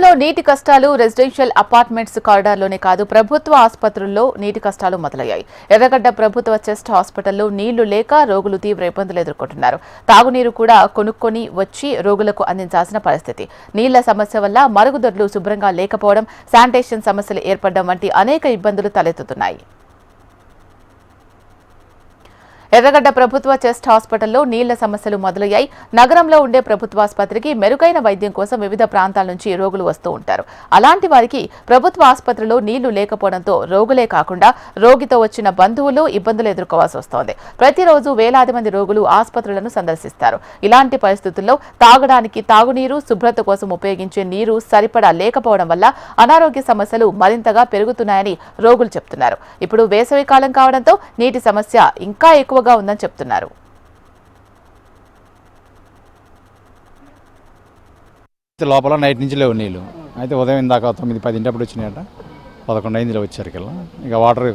నగరంలో నీటి కష్టాలు రెసిడెన్షియల్ అపార్ట్మెంట్స్ కారిడార్లోనే కాదు ప్రభుత్వ ఆసుపత్రుల్లో నీటి కష్టాలు మొదలయ్యాయి. ఎర్రగడ్డ ప్రభుత్వ చెస్ట్ హాస్పిటల్లో నీళ్లు లేక రోగులు తీవ్ర ఇబ్బందులు ఎదుర్కొంటున్నారు. తాగునీరు కూడా కొనుక్కొని వచ్చి రోగులకు అందించాల్సిన పరిస్థితి. నీళ్ల సమస్య వల్ల మరుగుదొడ్లు శుభ్రంగా లేకపోవడం, శానిటేషన్ సమస్యలు ఏర్పడడం వంటి అనేక ఇబ్బందులు తలెత్తుతున్నాయి. ఎర్రగడ్డ ప్రభుత్వ చెస్ట్ హాస్పిటల్లో నీళ్ల సమస్యలు మొదలయ్యాయి. నగరంలో ఉండే ప్రభుత్వ ఆసుపత్రికి మెరుగైన వైద్యం కోసం వివిధ ప్రాంతాల నుంచి రోగులు వస్తూ ఉంటారు. అలాంటి వారికి ప్రభుత్వ ఆసుపత్రిలో నీళ్లు లేకపోవడంతో రోగులే కాకుండా రోగితో వచ్చిన బంధువులు ఇబ్బందులు ఎదుర్కోవాల్సి వస్తోంది. ప్రతిరోజు వేలాది మంది రోగులు ఆసుపత్రులను సందర్శిస్తారు. ఇలాంటి పరిస్థితుల్లో తాగడానికి తాగునీరు, శుభ్రత కోసం ఉపయోగించే నీరు సరిపడా లేకపోవడం వల్ల అనారోగ్య సమస్యలు మరింతగా పెరుగుతున్నాయని రోగులు చెబుతున్నారు. ఇప్పుడు వేసవి కాలం కావడంతో నీటి సమస్య ఇంకా ఎక్కువగా ఉందని చెప్తున్నారు. లోపల నైట్ నుంచి లేవు నీళ్ళు. అయితే ఉదయం ఇందాక 9-10 వచ్చినాయట. 11 అయింది వచ్చేసరికల్లా. ఇక వాటర్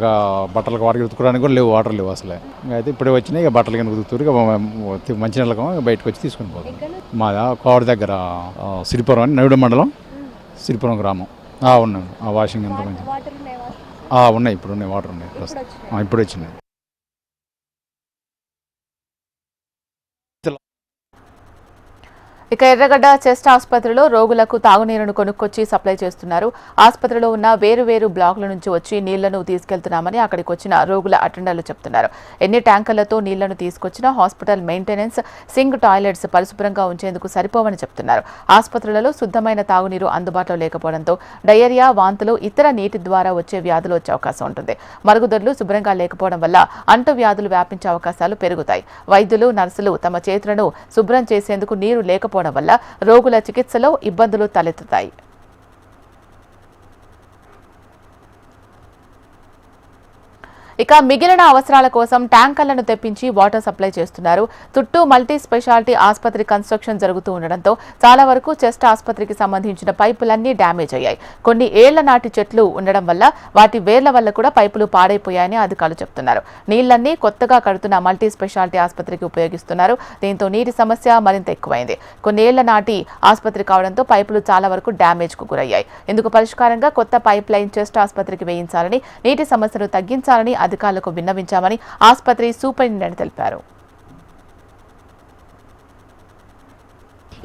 బట్టలకు వాటర్ ఉతుకోవడానికి కూడా లేవు, వాటర్ లేవు అసలే. ఇంకా అయితే ఇప్పుడే వచ్చినాయి. ఇక బట్టలు కింద ఉతుకుతారు. ఇక మంచినీళ్ళకం బయటకు వచ్చి తీసుకుని పోతాం. మా కోవిడ దగ్గర సిరిపురం అని నవిడ మండలం సిరిపురం గ్రామం. ఉన్నాను. ఆ వాషింగ్ ఎంత మంచి ఉన్నాయి. ఇప్పుడు ఉన్నాయి, వాటర్ ఉన్నాయి. ఇప్పుడు వచ్చినాయి. ఇక ఎర్రగడ్డ చెస్ట్ ఆసుపత్రిలో రోగులకు తాగునీరును కొనుక్కొచ్చి సప్లై చేస్తున్నారు. ఆసుపత్రిలో ఉన్న వేరు బ్లాకుల నుంచి వచ్చి నీళ్లను తీసుకెళ్తున్నామని అక్కడికి వచ్చిన రోగుల అటెండర్లు చెప్తున్నారు. ఎన్ని ట్యాంకర్లతో నీళ్లను తీసుకొచ్చినా హాస్పిటల్ మెయింటెనెన్స్, సింక్, టాయిలెట్స్ పరిశుభ్రంగా ఉంచేందుకు సరిపోవని చెప్తున్నారు. ఆసుపత్రులలో శుద్ధమైన తాగునీరు అందుబాటులో లేకపోవడంతో డయేరియా, వాంతులు, ఇతర నీటి ద్వారా వచ్చే వ్యాధులు వచ్చే అవకాశం ఉంటుంది. మరుగుదొడ్లు శుభ్రంగా లేకపోవడం వల్ల అంటు వ్యాధులు వ్యాపించే అవకాశాలు పెరుగుతాయి. వైద్యులు, నర్సులు తమ చేతులను శుభ్రం చేసేందుకు నీరు లేకపోవడం వల్ల రోగుల చికిత్సలో ఇబ్బందులు తలెత్తుతాయి. ఇక మిగిలిన అవసరాల కోసం ట్యాంకర్లను తెప్పించి వాటర్ సప్లై చేస్తున్నారు. చుట్టూ మల్టీ స్పెషాలిటీ ఆసుపత్రి కన్స్ట్రక్షన్ జరుగుతూ ఉండడంతో చాలా వరకు చెస్ట్ ఆసుపత్రికి సంబంధించిన పైపులన్నీ డ్యామేజ్ అయ్యాయి. కొన్ని ఏళ్ల నాటి చెట్లు ఉండడం వల్ల వాటి వేర్ల వల్ల కూడా పైపులు పాడైపోయాయని అధికారులు చెప్తున్నారు. నీళ్లన్నీ కొత్తగా కడుతున్న మల్టీ స్పెషాలిటీ ఆసుపత్రికి ఉపయోగిస్తున్నారు. దీంతో నీటి సమస్య మరింత ఎక్కువైంది. కొన్ని ఏళ్ల నాటి ఆసుపత్రి కావడంతో పైపులు చాలా వరకు డ్యామేజ్ కు గురయ్యాయి. ఇందుకు పరిష్కారంగా కొత్త పైప్ లైన్ చెస్ట్ ఆసుపత్రికి వేయించాలని, నీటి సమస్యను తగ్గించాలని అధికారులకు విన్నవించామని ఆసుపత్రి సూపరింటెండెంట్ తెలిపారు.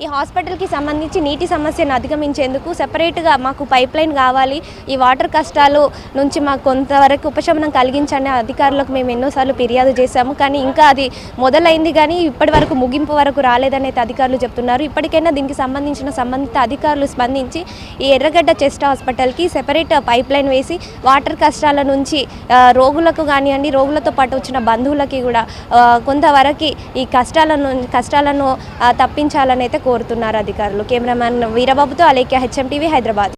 ఈ హాస్పిటల్కి సంబంధించి నీటి సమస్యను అధిగమించేందుకు సెపరేట్గా మాకు పైప్ లైన్ కావాలి, ఈ వాటర్ కష్టాలు నుంచి మాకు కొంతవరకు ఉపశమనం కలిగించని అధికారులకు మేము ఎన్నోసార్లు ఫిర్యాదు చేశాము. కానీ ఇంకా అది మొదలైంది కానీ ఇప్పటి వరకు ముగింపు వరకు రాలేదనేది అధికారులు చెప్తున్నారు. ఇప్పటికైనా దీనికి సంబంధించిన సంబంధిత అధికారులు స్పందించి ఈ ఎర్రగడ్డ చెస్ట్ హాస్పిటల్కి సెపరేట్ పైప్ లైన్ వేసి వాటర్ కష్టాల నుంచి రోగులకు కానివ్వండి, రోగులతో పాటు వచ్చిన బంధువులకి కూడా కొంతవరకు ఈ కష్టాలను తప్పించాలని అయితే కోరుతున్నారు అధికారులు. కెమెరామ్యాన్ వీరబాబుతో అలేఖ్య, HM TV, హైదరాబాద్.